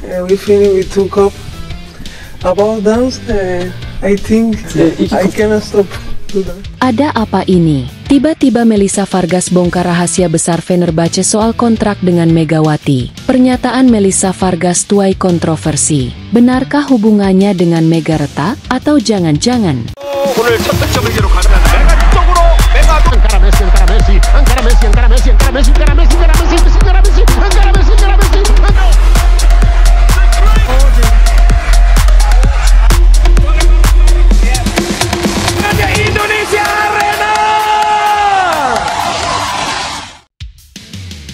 we took up about dance. I think I cannot stop to dance. Ada apa ini? Tiba-tiba Melissa Vargas bongkar rahasia besar Fenerbahce soal kontrak dengan Megawati. Pernyataan Melissa Vargas tuai kontroversi. Benarkah hubungannya dengan Mega retak? Atau jangan-jangan 오늘 첫 득점을 기록하는 메가 쪽으로 메가 angkara Messi angkara Messi angkara Messi angkara Messi angkara Messi angkara Messi angkara Messi angkara Messi angkara Messi angkara Messi Indonesia Arena.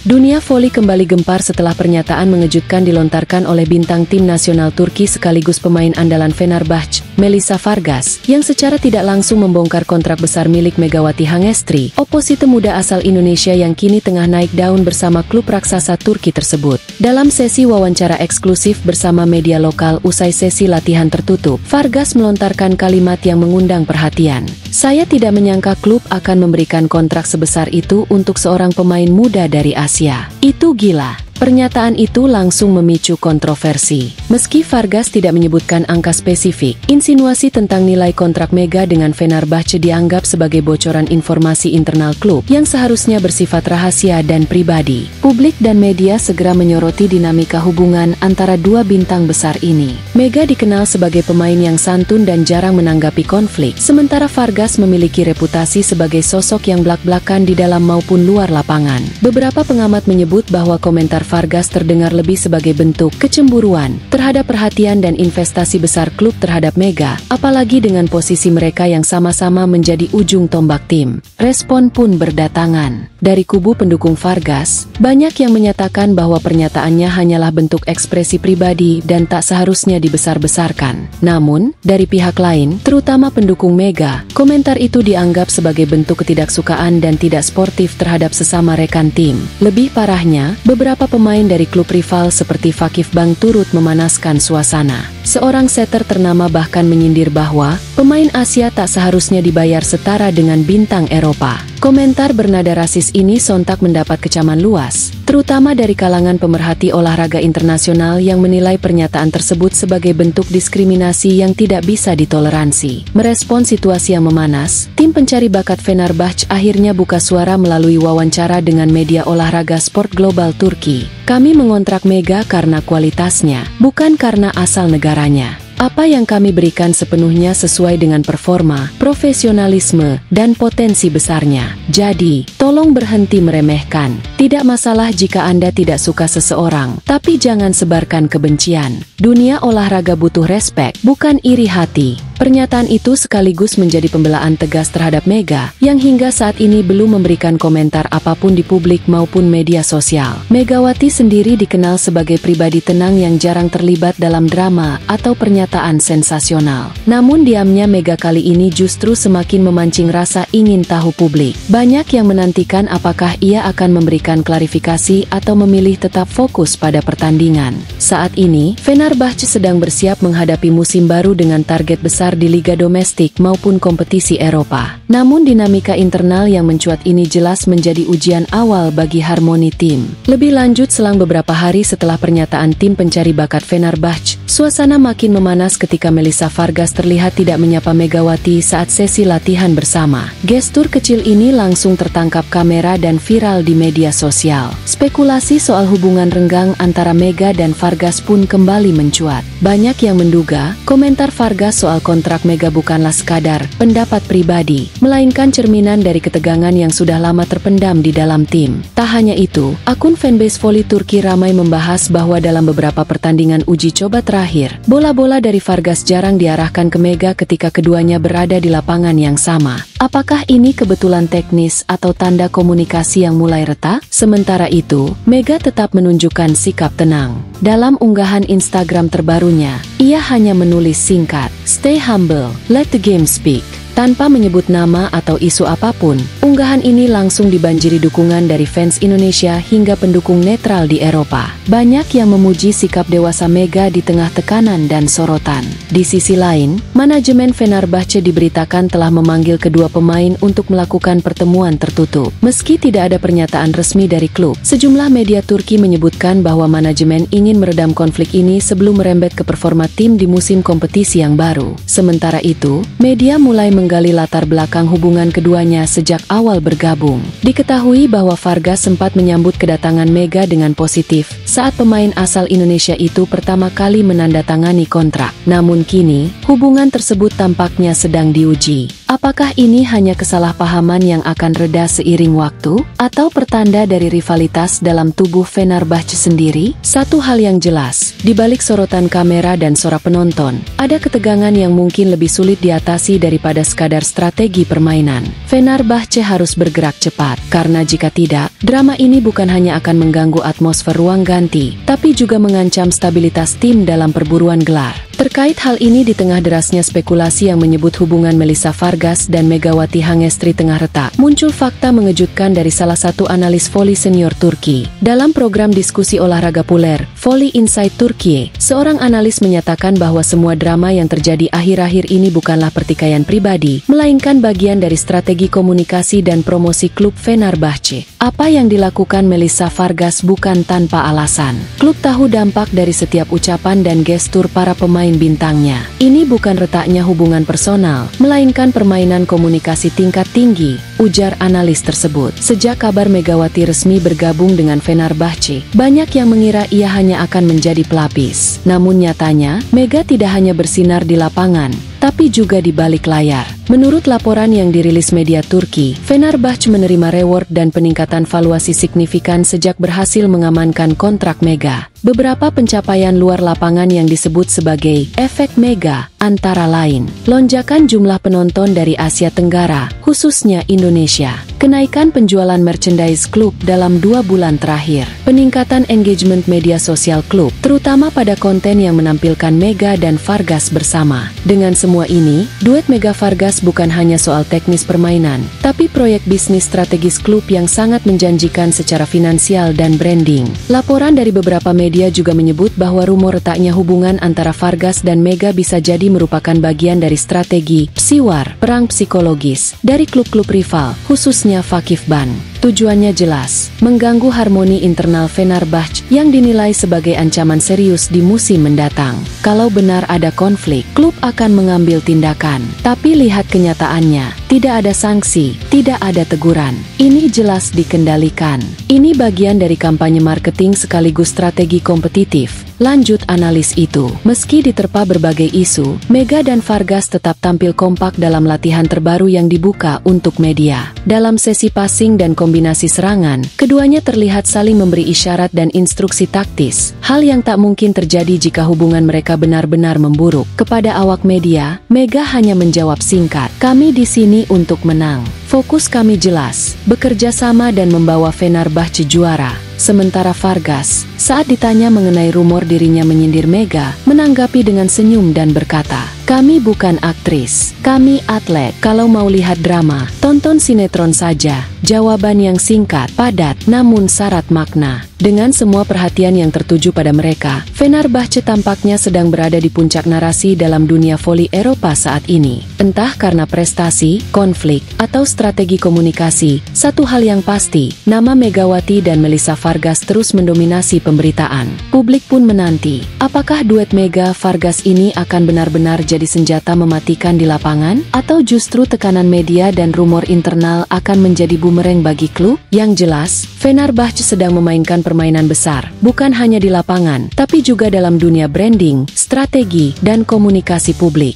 Dunia voli kembali gempar setelah pernyataan mengejutkan dilontarkan oleh bintang tim nasional Turki sekaligus pemain andalan Fenerbahce, Melissa Vargas, yang secara tidak langsung membongkar kontrak besar milik Megawati Hangestri, oposite muda asal Indonesia yang kini tengah naik daun bersama klub raksasa Turki tersebut. Dalam sesi wawancara eksklusif bersama media lokal usai sesi latihan tertutup, Vargas melontarkan kalimat yang mengundang perhatian. "Saya tidak menyangka klub akan memberikan kontrak sebesar itu untuk seorang pemain muda dari Asia. Itu gila." Pernyataan itu langsung memicu kontroversi. Meski Vargas tidak menyebutkan angka spesifik, insinuasi tentang nilai kontrak Mega dengan Fenerbahce dianggap sebagai bocoran informasi internal klub yang seharusnya bersifat rahasia dan pribadi. Publik dan media segera menyoroti dinamika hubungan antara dua bintang besar ini. Mega dikenal sebagai pemain yang santun dan jarang menanggapi konflik, sementara Vargas memiliki reputasi sebagai sosok yang blak-blakan di dalam maupun luar lapangan. Beberapa pengamat menyebut bahwa komentar Vargas terdengar lebih sebagai bentuk kecemburuan terhadap perhatian dan investasi besar klub terhadap Mega, apalagi dengan posisi mereka yang sama-sama menjadi ujung tombak tim. Respon pun berdatangan. Dari kubu pendukung Vargas, banyak yang menyatakan bahwa pernyataannya hanyalah bentuk ekspresi pribadi dan tak seharusnya dibesar-besarkan. Namun, dari pihak lain, terutama pendukung Mega, komentar itu dianggap sebagai bentuk ketidaksukaan dan tidak sportif terhadap sesama rekan tim. Lebih parahnya, beberapa pemain dari klub rival seperti Fakif Bank turut memanaskan suasana. Seorang setter ternama bahkan menyindir bahwa pemain Asia tak seharusnya dibayar setara dengan bintang Eropa. Komentar bernada rasis ini sontak mendapat kecaman luas, terutama dari kalangan pemerhati olahraga internasional yang menilai pernyataan tersebut sebagai bentuk diskriminasi yang tidak bisa ditoleransi. Merespon situasi yang memanas, tim pencari bakat Fenerbahce akhirnya buka suara melalui wawancara dengan media olahraga sport global Turki. "Kami mengontrak Mega karena kualitasnya, bukan karena asal negaranya. Apa yang kami berikan sepenuhnya sesuai dengan performa, profesionalisme, dan potensi besarnya. Jadi, tolong berhenti meremehkan. Tidak masalah jika Anda tidak suka seseorang, tapi jangan sebarkan kebencian. Dunia olahraga butuh respek, bukan iri hati." Pernyataan itu sekaligus menjadi pembelaan tegas terhadap Mega, yang hingga saat ini belum memberikan komentar apapun di publik maupun media sosial. Megawati sendiri dikenal sebagai pribadi tenang yang jarang terlibat dalam drama atau pernyataan sensasional. Namun diamnya Mega kali ini justru semakin memancing rasa ingin tahu publik. Banyak yang menantikan apakah ia akan memberikan klarifikasi atau memilih tetap fokus pada pertandingan. Saat ini, Fenerbahce sedang bersiap menghadapi musim baru dengan target besar di liga domestik maupun kompetisi Eropa. Namun dinamika internal yang mencuat ini jelas menjadi ujian awal bagi harmoni tim. Lebih lanjut, selang beberapa hari setelah pernyataan tim pencari bakat Fenerbahce, suasana makin memanas ketika Melissa Vargas terlihat tidak menyapa Megawati saat sesi latihan bersama. Gestur kecil ini langsung tertangkap kamera dan viral di media sosial. Spekulasi soal hubungan renggang antara Mega dan Vargas pun kembali mencuat. Banyak yang menduga komentar Vargas soal kontrak Mega bukanlah sekadar pendapat pribadi, melainkan cerminan dari ketegangan yang sudah lama terpendam di dalam tim. Tak hanya itu, akun fanbase voli Turki ramai membahas bahwa dalam beberapa pertandingan uji coba terakhir, bola-bola dari Vargas jarang diarahkan ke Mega ketika keduanya berada di lapangan yang sama. Apakah ini kebetulan teknis atau tanda komunikasi yang mulai retak? Sementara itu, Mega tetap menunjukkan sikap tenang. Dalam unggahan Instagram terbarunya, ia hanya menulis singkat, "Stay humble, let the game speak." Tanpa menyebut nama atau isu apapun, unggahan ini langsung dibanjiri dukungan dari fans Indonesia hingga pendukung netral di Eropa. Banyak yang memuji sikap dewasa Mega di tengah tekanan dan sorotan. Di sisi lain, manajemen Fenerbahce diberitakan telah memanggil kedua pemain untuk melakukan pertemuan tertutup. Meski tidak ada pernyataan resmi dari klub, sejumlah media Turki menyebutkan bahwa manajemen ingin meredam konflik ini sebelum merembet ke performa tim di musim kompetisi yang baru. Sementara itu, media mulai menggali latar belakang hubungan keduanya sejak awal bergabung. Diketahui bahwa Vargas sempat menyambut kedatangan Mega dengan positif saat pemain asal Indonesia itu pertama kali menandatangani kontrak. Namun kini, hubungan tersebut tampaknya sedang diuji. Apakah ini hanya kesalahpahaman yang akan reda seiring waktu, atau pertanda dari rivalitas dalam tubuh Fenerbahce sendiri? Satu hal yang jelas, di balik sorotan kamera dan suara penonton, ada ketegangan yang mungkin lebih sulit diatasi daripada sekadar strategi permainan. Fenerbahce harus bergerak cepat, karena jika tidak, drama ini bukan hanya akan mengganggu atmosfer ruang ganti, tapi juga mengancam stabilitas tim dalam perburuan gelar. Terkait hal ini di tengah derasnya spekulasi yang menyebut hubungan Melissa Vargas dan Megawati Hangestri tengah retak, muncul fakta mengejutkan dari salah satu analis voli senior Turki. Dalam program diskusi olahraga populer, Volley Inside Turkiye, seorang analis menyatakan bahwa semua drama yang terjadi akhir-akhir ini bukanlah pertikaian pribadi, melainkan bagian dari strategi komunikasi dan promosi klub Fenerbahce. Apa yang dilakukan Melissa Vargas bukan tanpa alasan. Klub tahu dampak dari setiap ucapan dan gestur para pemain bintangnya. Ini bukan retaknya hubungan personal, melainkan permainan komunikasi tingkat tinggi, ujar analis tersebut. Sejak kabar Megawati resmi bergabung dengan Fenerbahce, banyak yang mengira ia hanya akan menjadi pelapis. Namun nyatanya, Mega tidak hanya bersinar di lapangan, tapi juga di balik layar. Menurut laporan yang dirilis media Turki, Fenerbahce menerima reward dan peningkatan valuasi signifikan sejak berhasil mengamankan kontrak Mega. Beberapa pencapaian luar lapangan yang disebut sebagai efek Mega, antara lain, lonjakan jumlah penonton dari Asia Tenggara, khususnya Indonesia, kenaikan penjualan merchandise klub dalam 2 bulan terakhir, peningkatan engagement media sosial klub, terutama pada konten yang menampilkan Mega dan Vargas bersama. Dengan semua ini, duet Mega Vargas bukan hanya soal teknis permainan, tapi proyek bisnis strategis klub yang sangat menjanjikan secara finansial dan branding. Laporan dari beberapa media juga menyebut bahwa rumor retaknya hubungan antara Vargas dan Mega bisa jadi merupakan bagian dari strategi psiwar, perang psikologis, dari klub-klub rival, khususnya Vakifbank. Tujuannya jelas, mengganggu harmoni internal Fenerbahce yang dinilai sebagai ancaman serius di musim mendatang. Kalau benar ada konflik, klub akan mengambil tindakan. Tapi lihat kenyataannya, tidak ada sanksi, tidak ada teguran. Ini jelas dikendalikan. Ini bagian dari kampanye marketing sekaligus strategi kompetitif. Lanjut analis itu, meski diterpa berbagai isu, Mega dan Vargas tetap tampil kompak dalam latihan terbaru yang dibuka untuk media. Dalam sesi passing dan kombinasi serangan, keduanya terlihat saling memberi isyarat dan instruksi taktis, hal yang tak mungkin terjadi jika hubungan mereka benar-benar memburuk. Kepada awak media, Mega hanya menjawab singkat, "Kami di sini untuk menang. Fokus kami jelas, bekerja sama dan membawa Fenerbahce juara." Sementara Vargas, saat ditanya mengenai rumor dirinya menyindir Mega, menanggapi dengan senyum dan berkata, "Kami bukan aktris, kami atlet. Kalau mau lihat drama, tonton sinetron saja." Jawaban yang singkat, padat, namun syarat makna. Dengan semua perhatian yang tertuju pada mereka, Fenerbahce tampaknya sedang berada di puncak narasi dalam dunia voli Eropa saat ini. Entah karena prestasi, konflik, atau strategi komunikasi, satu hal yang pasti, nama Megawati dan Melissa Vargas terus mendominasi pemberitaan. Publik pun menanti, apakah duet Mega Vargas ini akan benar-benar jadi senjata mematikan di lapangan, atau justru tekanan media dan rumor internal akan menjadi bumerang bagi klub? Yang jelas, Fenerbahce sedang memainkan permainan besar, bukan hanya di lapangan, tapi juga dalam dunia branding, strategi, dan komunikasi publik.